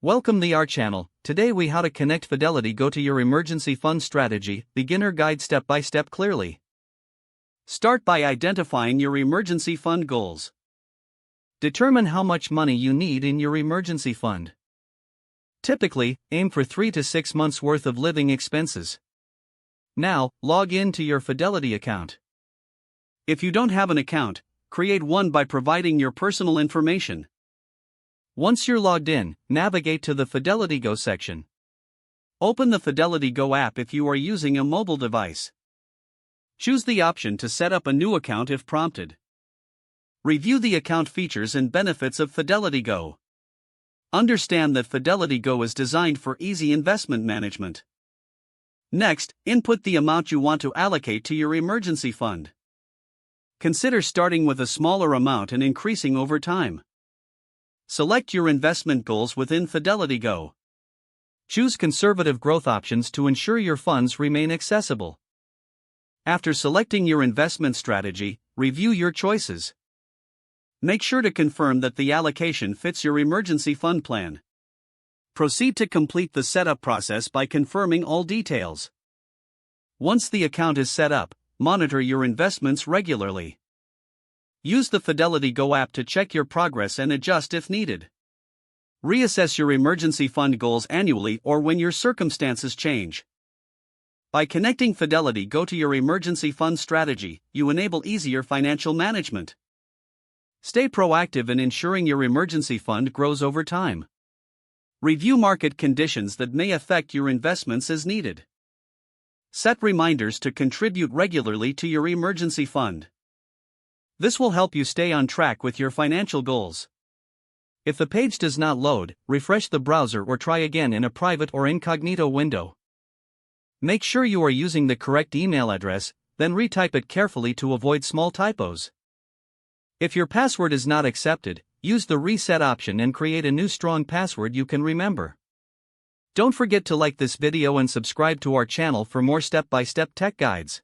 Welcome to our channel. Today we how to connect Fidelity Go to your emergency fund strategy, beginner guide step by step clearly. Start by identifying your emergency fund goals. Determine how much money you need in your emergency fund. Typically, aim for 3 to 6 months worth of living expenses. Now, log in to your Fidelity account. If you don't have an account, create one by providing your personal information. Once you're logged in, navigate to the Fidelity Go section. Open the Fidelity Go app if you are using a mobile device. Choose the option to set up a new account if prompted. Review the account features and benefits of Fidelity Go. Understand that Fidelity Go is designed for easy investment management. Next, input the amount you want to allocate to your emergency fund. Consider starting with a smaller amount and increasing over time. Select your investment goals within Fidelity Go. Choose conservative growth options to ensure your funds remain accessible. After selecting your investment strategy, review your choices. Make sure to confirm that the allocation fits your emergency fund plan. Proceed to complete the setup process by confirming all details. Once the account is set up, monitor your investments regularly. Use the Fidelity Go app to check your progress and adjust if needed. Reassess your emergency fund goals annually or when your circumstances change. By connecting Fidelity Go to your emergency fund strategy, you enable easier financial management. Stay proactive in ensuring your emergency fund grows over time. Review market conditions that may affect your investments as needed. Set reminders to contribute regularly to your emergency fund. This will help you stay on track with your financial goals. If the page does not load, refresh the browser or try again in a private or incognito window. Make sure you are using the correct email address, then retype it carefully to avoid small typos. If your password is not accepted, use the reset option and create a new strong password you can remember. Don't forget to like this video and subscribe to our channel for more step-by-step tech guides.